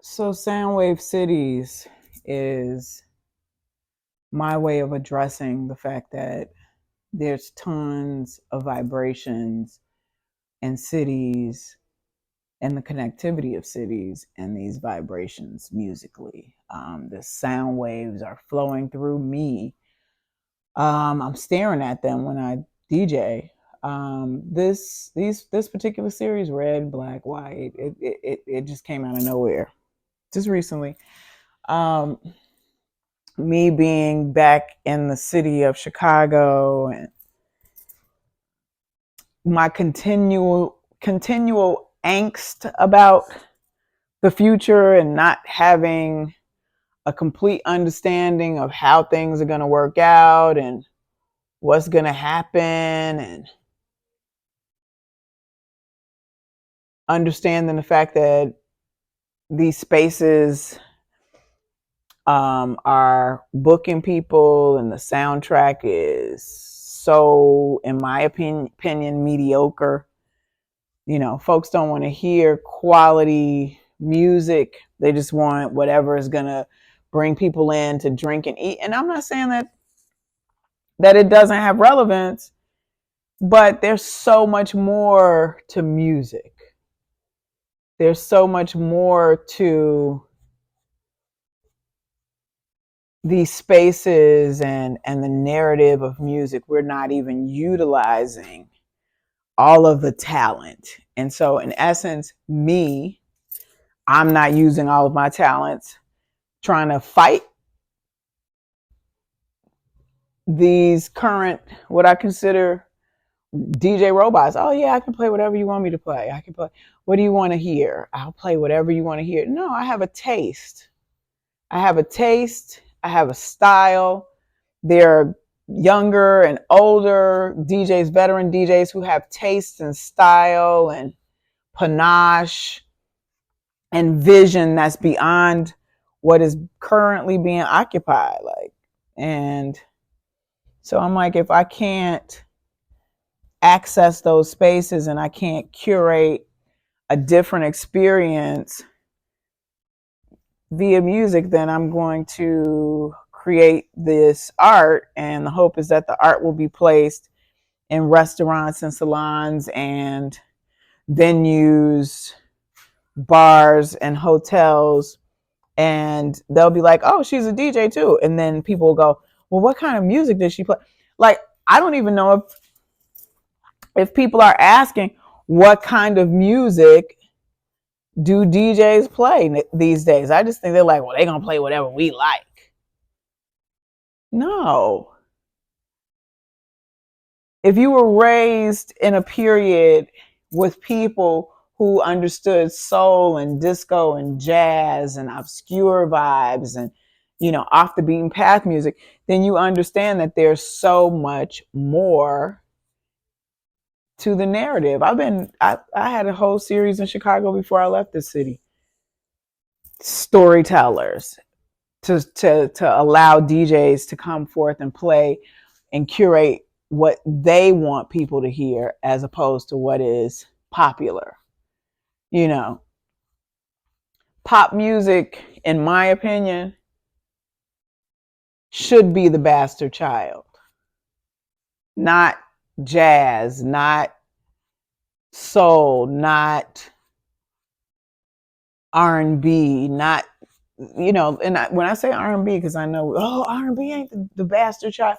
So Soundwave Cities is my way of addressing the fact that there's tons of vibrations in cities and the connectivity of cities and these vibrations musically. The sound waves are flowing through me. I'm staring at them when I DJ. This particular series, Red, Black, White, it just came out of nowhere, just recently. Um, Me being back in the city of Chicago and my continual angst about the future and not having a complete understanding of how things are going to work out and what's going to happen, and understanding the fact that these spaces are booking people and the soundtrack is so, in my opinion, mediocre. You know, folks don't want to hear quality music. They just want whatever is going to bring people in to drink and eat. And I'm not saying that it doesn't have relevance, but there's so much more to music. There's so much more to these spaces and the narrative of music. We're not even utilizing all of the talent. And so in essence, I'm not using all of my talents trying to fight these current, what I consider DJ robots. Oh yeah, I can play whatever you want me to play. I can play. What do you want to hear? I'll play whatever you want to hear. No, I have a taste. I have a taste. I have a style. There are younger and older DJs, veteran DJs who have taste and style and panache and vision that's beyond what is currently being occupied. And so I'm like, if I can't access those spaces and I can't curate a different experience via music, then I'm going to create this art. And the hope is that the art will be placed in restaurants and salons and venues, bars and hotels. And they'll be like, oh, she's a DJ too. And then people will go, well, what kind of music does she play? Like, I don't even know if people are asking what kind of music do DJs play these days. I just think they're like, well, they're going to play whatever we like. No. If you were raised in a period with people who understood soul and disco and jazz and obscure vibes and, you know, off the beaten path music, then you understand that there's so much more to the narrative. I had a whole series in Chicago before I left the city. Storytellers to allow DJs to come forth and play and curate what they want people to hear as opposed to what is popular. You know, pop music, in my opinion, should be the bastard child. Not jazz, not soul, not R&B, not, you know, and when I say R&B, because I know, oh, R&B ain't the bastard child.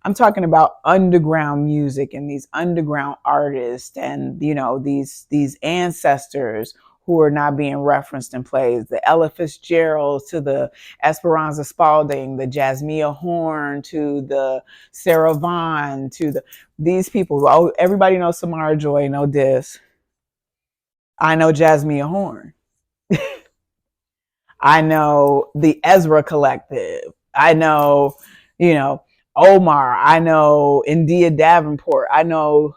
I'm talking about underground music and these underground artists and, you know, these ancestors who are not being referenced in plays, the Ella Fitzgeralds to the Esperanza Spalding, the Jasmia Horn to the Sarah Vaughan to these people. Oh, everybody knows Samara Joy, no diss. I know Jasmia Horn. I know the Ezra Collective. I know, you know, Omar. I know India Davenport. I know,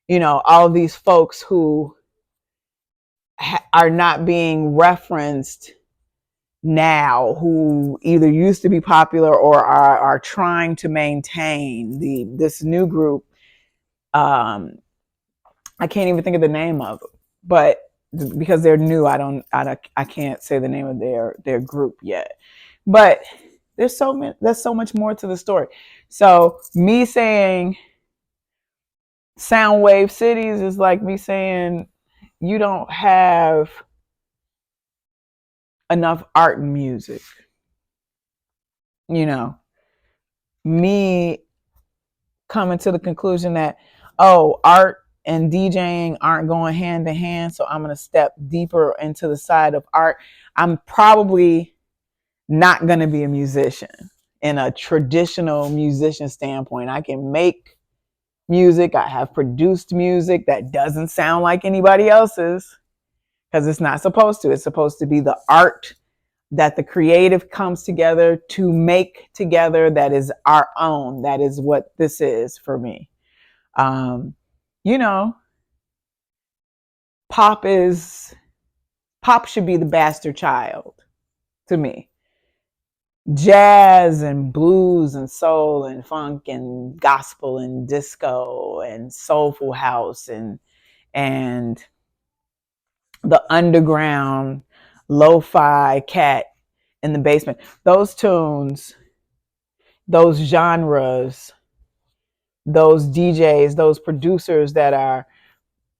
you know, all of these folks who are not being referenced now, who either used to be popular or are trying to maintain this new group. I can't even think of the name of it, but because they're new. I can't say the name of their group yet, but there's so much more to the story. So me saying Soundwave Cities is like me saying you don't have enough art and music. You know, me coming to the conclusion that, oh, art and DJing aren't going hand in hand, so I'm going to step deeper into the side of art. I'm probably not going to be a musician in a traditional musician standpoint. I can make music. I have produced music that doesn't sound like anybody else's because it's not supposed to. It's supposed to be the art that the creative comes together to make together, that is our own. That is what this is for me. Um, you know, pop should be the bastard child to me. Jazz and blues and soul and funk and gospel and disco and soulful house and the underground lo-fi cat in the basement. Those tunes, those genres, those DJs, those producers that are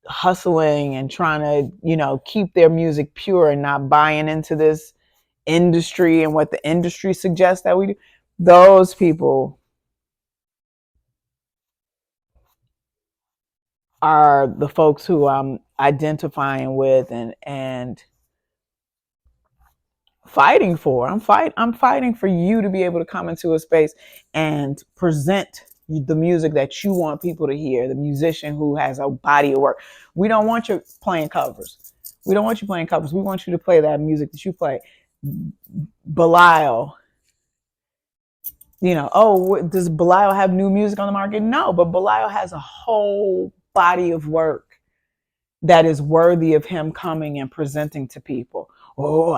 hustling and trying to, keep their music pure and not buying into this industry and what the industry suggests that we do. Those people are the folks who I'm identifying with and fighting for. I'm fighting for you to be able to come into a space and present the music that you want people to hear, the musician who has a body of work. We don't want you playing covers. We don't want you playing covers. We want you to play that music that you play. Belial, does Belial have new music on the market? No, but Belial has a whole body of work that is worthy of him coming and presenting to people. Oh,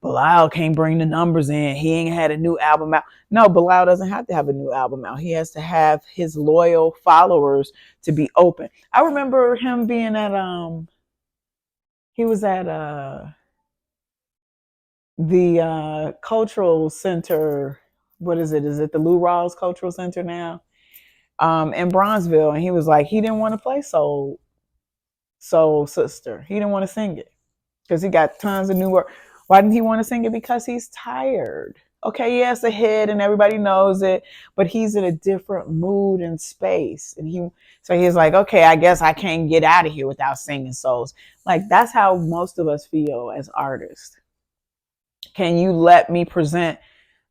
Belial can't bring the numbers in. He ain't had a new album out. No, Belial doesn't have to have a new album out. He has to have his loyal followers to be open. I remember him being at, he was at the cultural center. What is it? Is it the Lou Rawls Cultural Center now? In Bronzeville. And he was like, he didn't want to play Soul Sister. He didn't want to sing it because he got tons of new work. Why didn't he want to sing it? Because he's tired. Okay, yeah, it's a hit and everybody knows it, but he's in a different mood and space. And he's like, okay, I guess I can't get out of here without singing souls. Like, that's how most of us feel as artists. Can you let me present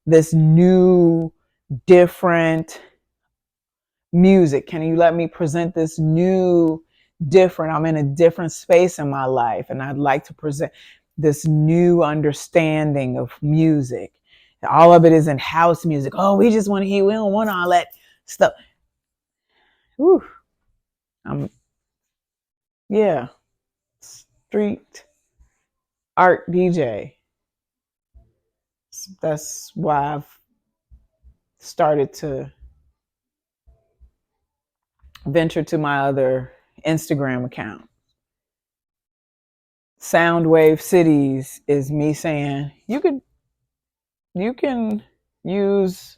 this new, different music? Can you let me present this new, different? I'm in a different space in my life, and I'd like to present this new understanding of music. All of it is in house music. Oh, we just want to hear. We don't want all that stuff. Whew. Yeah, street art DJ. That's why I've started to venture to my other Instagram account. Soundwave Cities is me saying you can use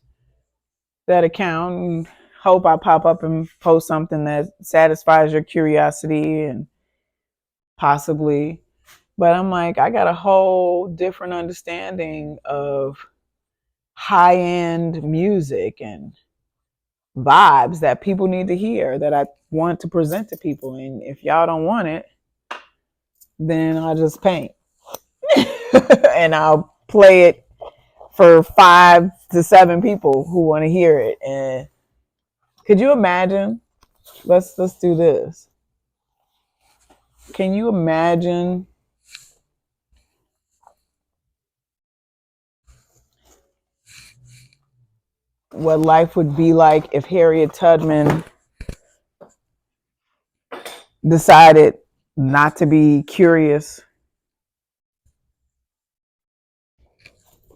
that account and hope I pop up and post something that satisfies your curiosity and possibly. But I'm like, I got a whole different understanding of high-end music and vibes that people need to hear that I want to present to people. And if y'all don't want it, then I'll just paint and I'll play it for 5 to 7 people who want to hear it. And could you imagine? Let's do this. Can you imagine what life would be like if Harriet Tubman decided not to be curious?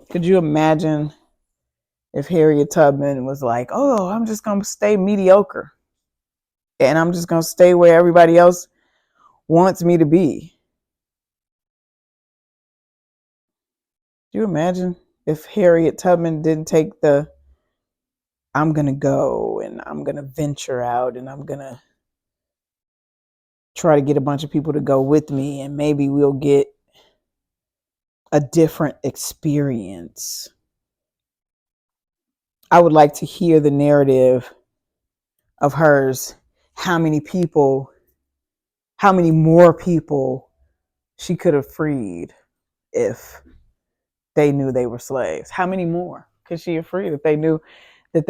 Could you imagine if Harriet Tubman was like, oh, I'm just going to stay mediocre and I'm just going to stay where everybody else wants me to be? Do you imagine if Harriet Tubman didn't take the I'm going to go and I'm going to venture out and I'm going to try to get a bunch of people to go with me and maybe we'll get a different experience. I would like to hear the narrative of hers, how many more people she could have freed if they knew they were slaves. How many more could she have freed if they knew that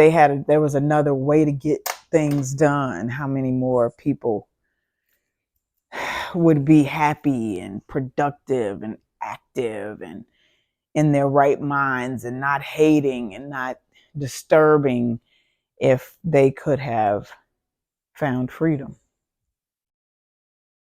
there was another way to get things done? How many more people would be happy and productive and active and in their right minds and not hating and not disturbing if they could have found freedom?